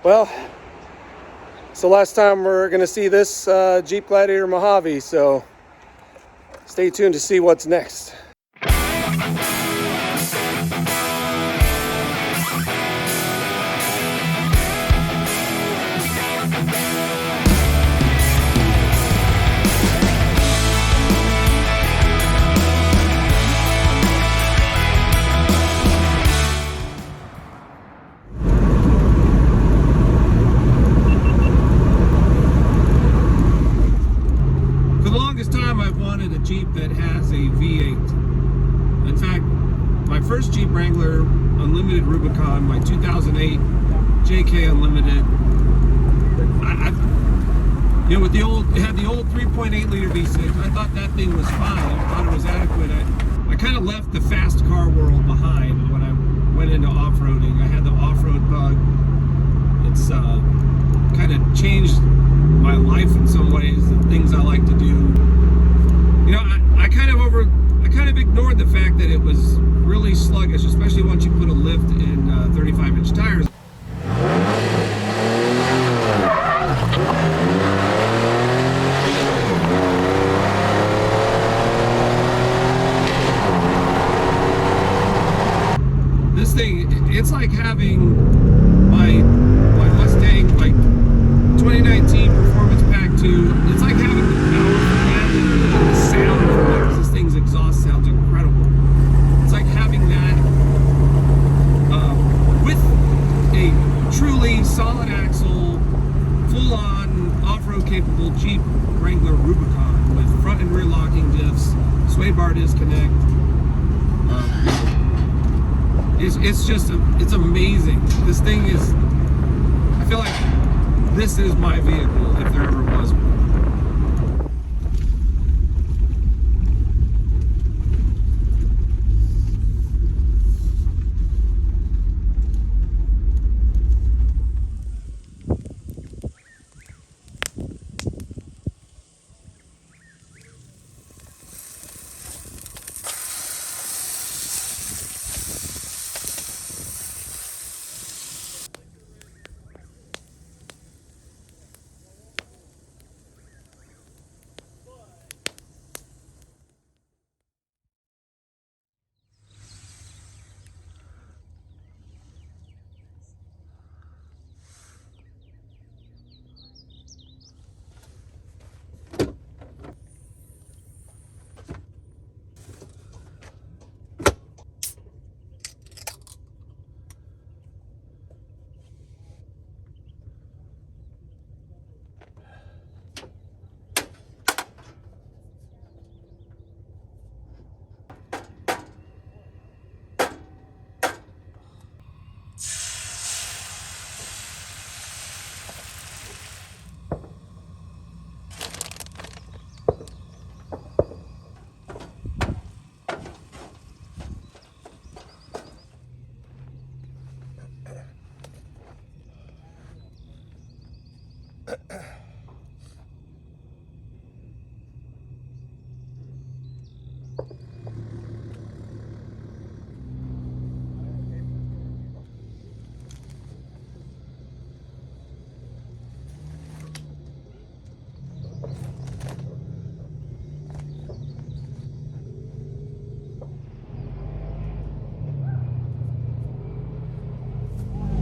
Well, it's the last time we're going to see this Jeep Gladiator Mojave, so stay tuned to see what's next. Jeep that has a V8. In fact, my first Jeep Wrangler Unlimited Rubicon, my 2008 JK Unlimited, with the old, it had the old 3.8 liter V6. I thought that thing was fine. I thought it was adequate. I kind of left the fast car world behind when I went into off-roading. I had the off-road bug. It's kind of changed my life in some ways, the things I like to do. I kind of ignored the fact that it was really sluggish, especially once you put a lift in 35-inch tires. This thing, it's like having my Mustang, like 2019 Performance Pack 2. It's like having the power from that and the sound from it, because this thing's exhaust sounds incredible. It's like having that with a truly solid axle, full-on off-road capable Jeep Wrangler Rubicon with front and rear locking diffs, sway bar disconnect. It's amazing. This thing is, I feel like this is my vehicle if there ever was one.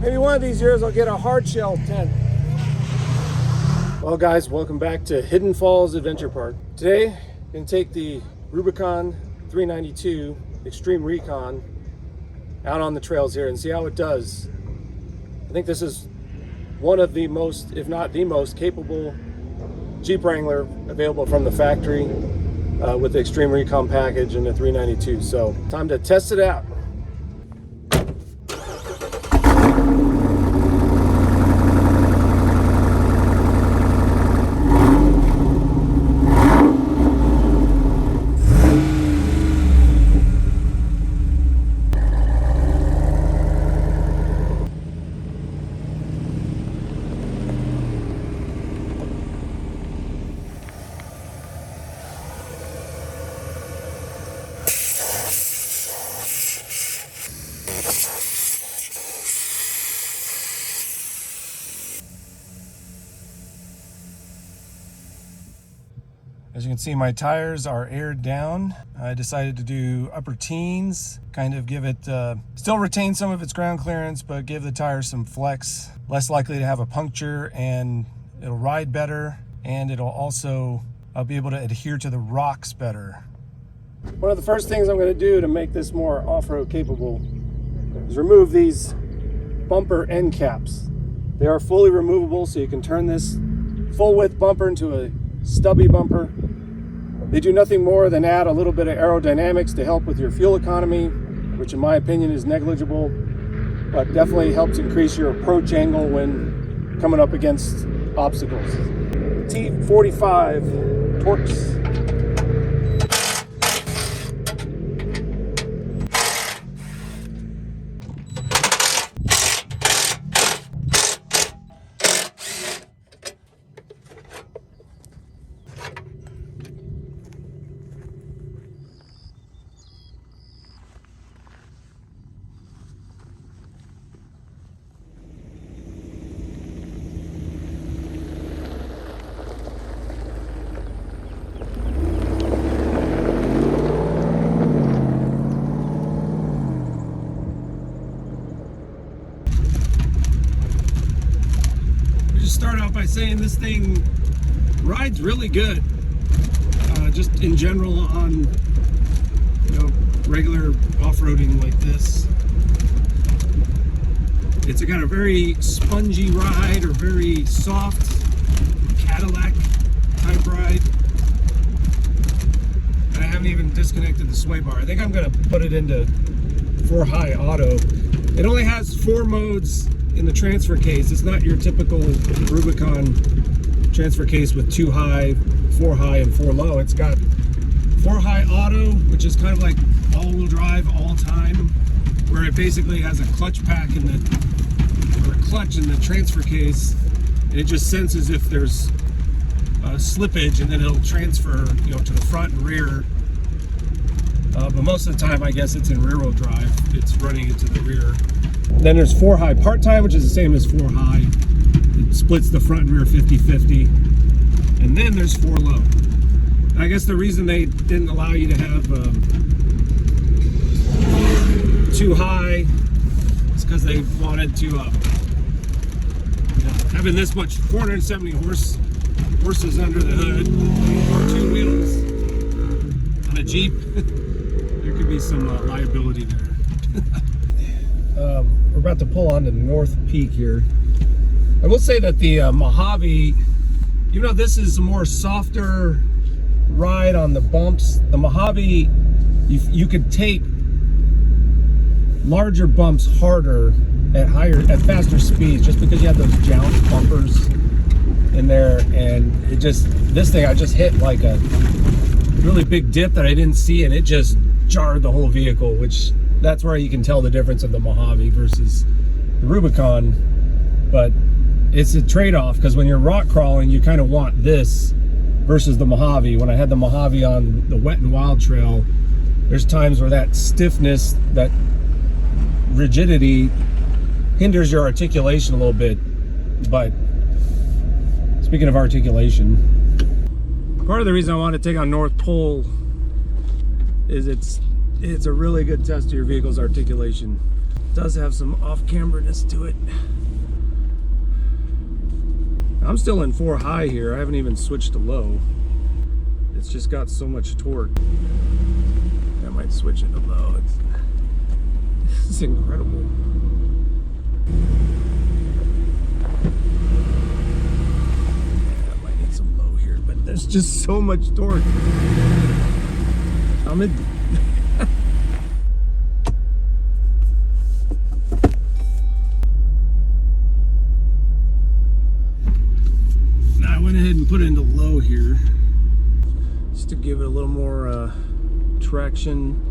Maybe one of these years I'll get a hard shell tent. Well guys, welcome back to Hidden Falls Adventure Park. Today, I'm going to take the Rubicon 392 Extreme Recon out on the trails here and see how it does. I think this is one of the most, if not the most, capable Jeep Wrangler available from the factory with the Extreme Recon package and the 392. So, time to test it out. As you can see, my tires are aired down. I decided to do upper teens, kind of give it, still retain some of its ground clearance, but give the tires some flex, less likely to have a puncture, and it'll ride better, and it'll also be able to adhere to the rocks better. One of the first things I'm going to do to make this more off-road capable is remove these bumper end caps. They are fully removable, so you can turn this full width bumper into a stubby bumper. They do nothing more than add a little bit of aerodynamics to help with your fuel economy, which in my opinion is negligible, but definitely helps increase your approach angle when coming up against obstacles. T45 Torx. Start out by saying this thing rides really good, just in general on, you know, regular off-roading like this. It's got a very spongy ride, or very soft Cadillac type ride. And I haven't even disconnected the sway bar. I think I'm going to put it into 4-high auto. It only has 4 modes in the transfer case. It's not your typical Rubicon transfer case with 2 high, 4 high, and 4 low. It's got 4 high auto, which is kind of like all-wheel drive all time, where it basically has a clutch pack in the, or a clutch in the transfer case, and it just senses if there's slippage, and then it'll transfer, you know, to the front and rear. But most of the time, I guess it's in rear-wheel drive. It's running into the rear. Then there's 4 high part-time, which is the same as 4 high. It splits the front and rear 50-50. And then there's 4 low. I guess the reason they didn't allow you to have 2 high is because they wanted to, having this much 470 horses under the hood, or 2 wheels on a Jeep, there could be some liability there. We're about to pull onto North Peak here. I will say that the Mojave, even though this is a more softer ride on the bumps, the Mojave, you could take larger bumps harder at faster speeds, just because you have those joust bumpers in there. And it just, this thing, I just hit like a really big dip that I didn't see, and it just jarred the whole vehicle, which that's where you can tell the difference of the Mojave versus the Rubicon. But it's a trade-off, because when you're rock crawling, you kind of want this versus the Mojave. When I had the Mojave on the Wet and Wild trail, there's times where that stiffness, that rigidity hinders your articulation a little bit. But speaking of articulation, part of the reason I want to take on North Pole is it's a really good test of your vehicle's articulation. It does have some off-camberedness to it. I'm still in 4 high here. I haven't even switched to low. It's just got so much torque. I might switch it to low. It's incredible. Yeah, I might need some low here, but there's just so much torque. I'm in. Now I went ahead and put it into low here, just to give it a little more traction.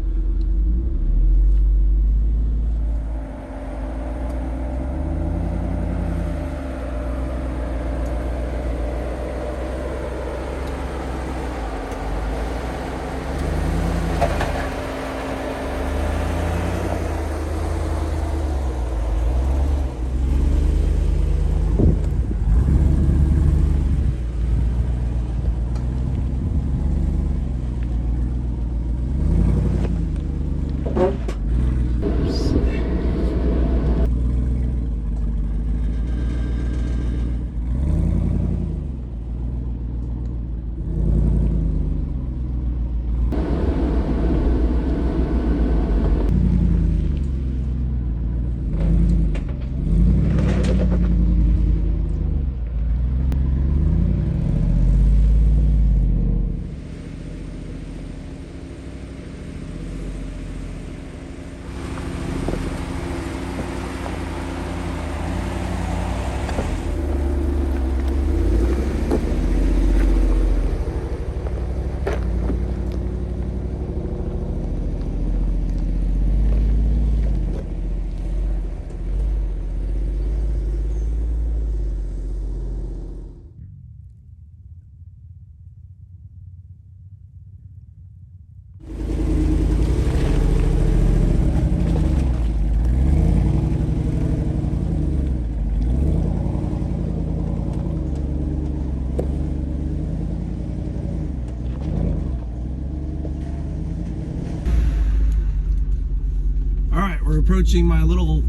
approaching my little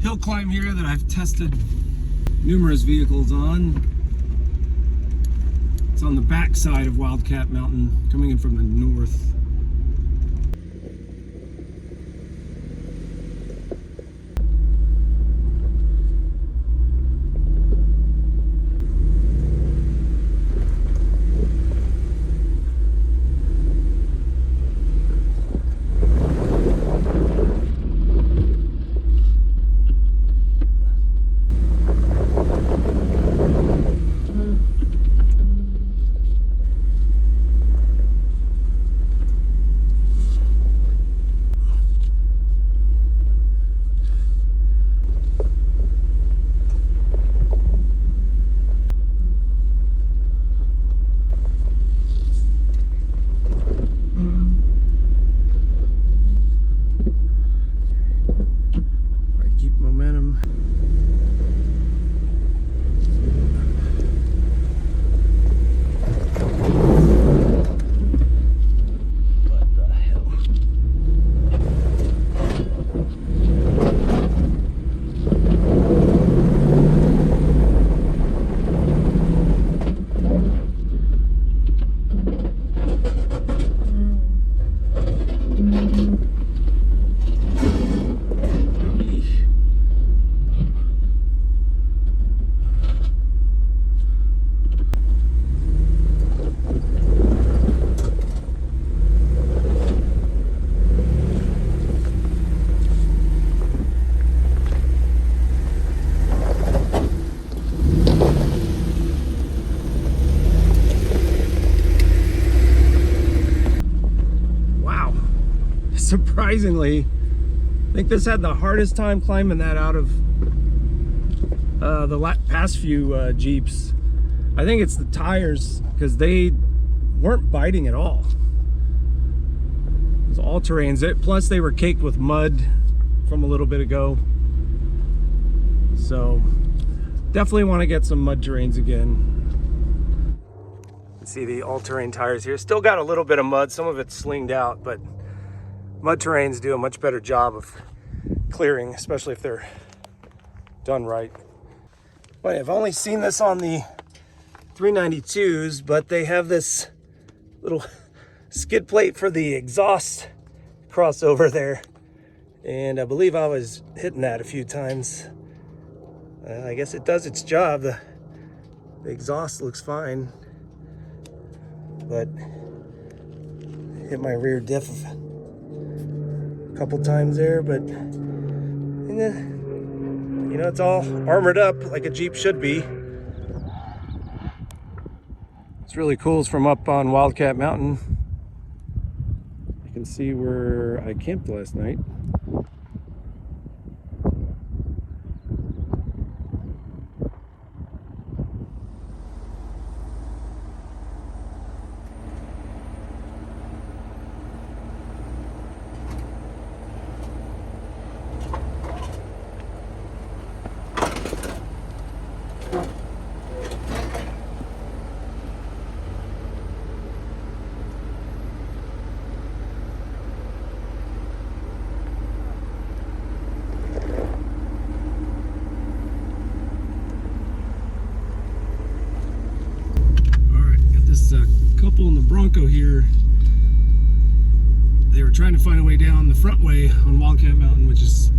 hill climb here that I've tested numerous vehicles on. It's on the back side of Wildcat Mountain, coming in from the north. Surprisingly, I think this had the hardest time climbing that out of the past few Jeeps. I think it's the tires, because they weren't biting at all. It was all terrains. Plus they were caked with mud from a little bit ago. So definitely want to get some mud terrains again. See the all-terrain tires here. Still got a little bit of mud. Some of it's slinged out, but mud terrains do a much better job of clearing, especially if they're done right. But I've only seen this on the 392s, but they have this little skid plate for the exhaust crossover there. And I believe I was hitting that a few times. I guess it does its job. The exhaust looks fine, but hit my rear diff couple times there, but you know, it's all armored up like a Jeep should be. It's really cool. It's from up on Wildcat Mountain. You can see where I camped last night. Couple in the Bronco here, they were trying to find a way down the front way on Wildcat Mountain, which is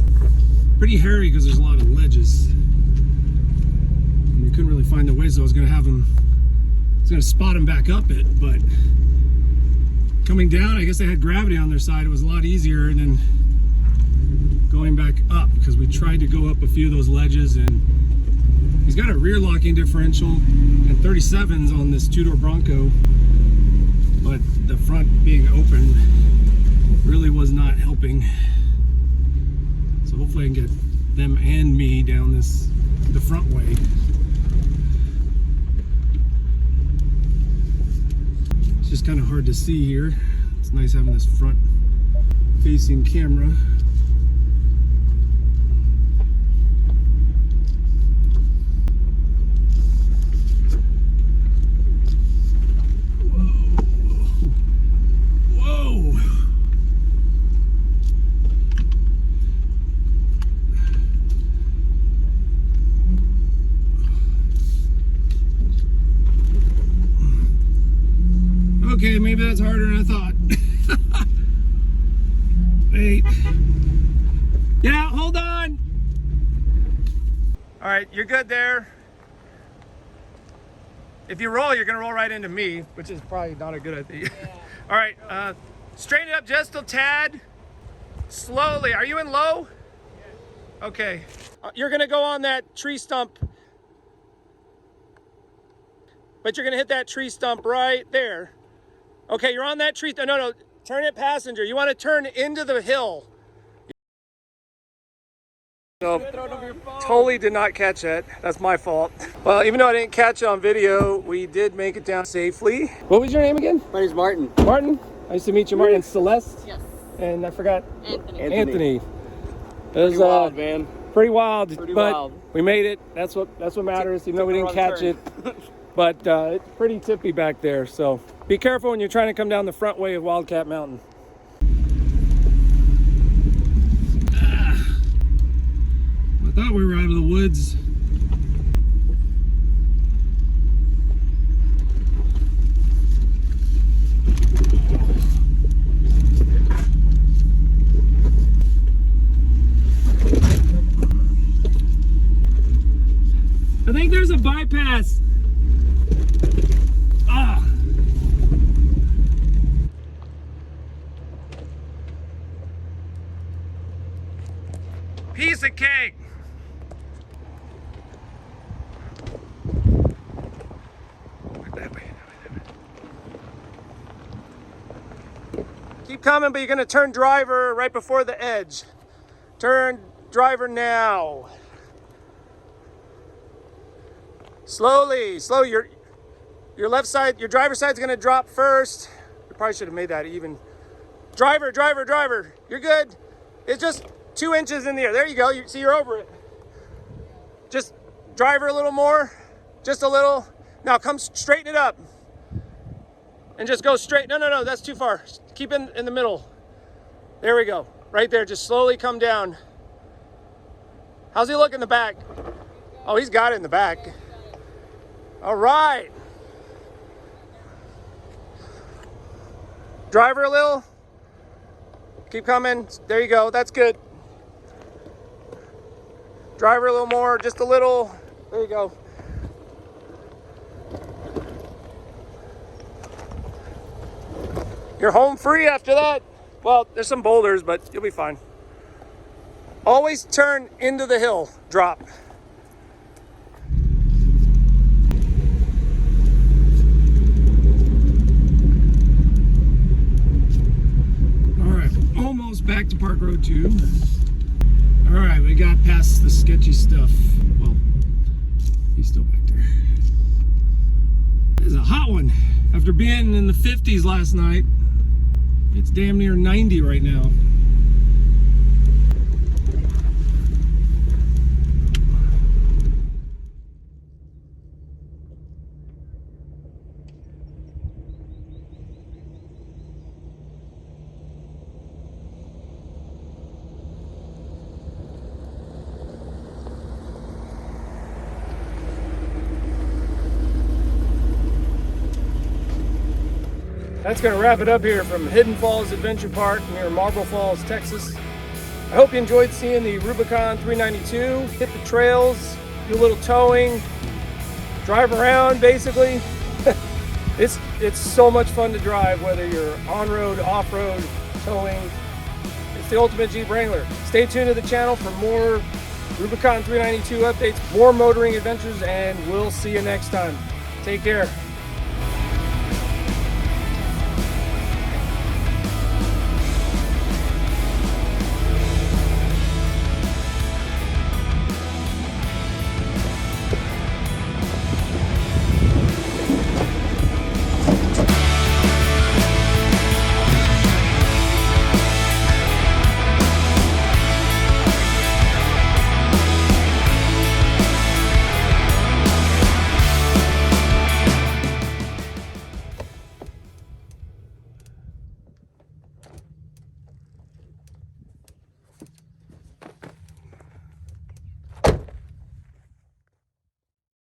pretty hairy because there's a lot of ledges, and we couldn't really find the way, so I was going to spot them back up it, but coming down, I guess they had gravity on their side. It was a lot easier than going back up, because we tried to go up a few of those ledges, and he's got a rear locking differential and 37s on this two-door Bronco, but the front being open really was not helping. So hopefully I can get them and me down the front way. It's just kind of hard to see here. It's nice having this front facing camera. Okay, maybe that's harder than I thought. Wait. Yeah, hold on. All right, you're good there. If you roll, you're gonna roll right into me, which is probably not a good idea. Yeah. All right, straighten it up just a tad. Slowly. Are you in low? Yeah. Okay. You're gonna go on that tree stump, but you're gonna hit that tree stump right there. Okay, you're on that tree. No, turn it passenger. You want to turn into the hill. So, totally did not catch it. That's my fault. Well, even though I didn't catch it on video, we did make it down safely. What was your name again? My name's Martin. Martin? Nice to meet you, Martin. And Celeste? Yes. And I forgot. Anthony. It was Pretty wild, man. Pretty wild. Pretty but wild. We made it. That's what matters. Even though we didn't catch it. But it's pretty tippy back there. So be careful when you're trying to come down the front way of Wildcat Mountain. I thought we were out of the woods. I think there's a bypass. Ah. Piece of cake. Keep coming, but you're gonna turn driver right before the edge. Turn driver now. Slowly, slow. Your left side, your driver's side's gonna drop first. We probably should have made that even. Driver. You're good. It's just 2 inches in the air. There you go. See, you're over it. Just driver a little more. Just a little. Now come straighten it up. And just go straight. No, that's too far. Keep in the middle. There we go. Right there. Just slowly come down. How's he look in the back? Oh, he's got it in the back. All right. Driver a little. Keep coming. There you go. That's good. Driver a little more. Just a little. There you go. You're home free after that. Well, there's some boulders, but you'll be fine. Always turn into the hill. Drop. All right, almost back to Park Road 2. All right, we got past the sketchy stuff. Well, he's still back there. This is a hot one. After being in the 50s last night, it's damn near 90 right now. That's going to wrap it up here from Hidden Falls Adventure Park near Marble Falls, Texas. I hope you enjoyed seeing the Rubicon 392. Hit the trails, do a little towing, drive around basically. It's so much fun to drive, whether you're on-road, off-road, towing. It's the ultimate Jeep Wrangler. Stay tuned to the channel for more Rubicon 392 updates, more motoring adventures, and we'll see you next time. Take care.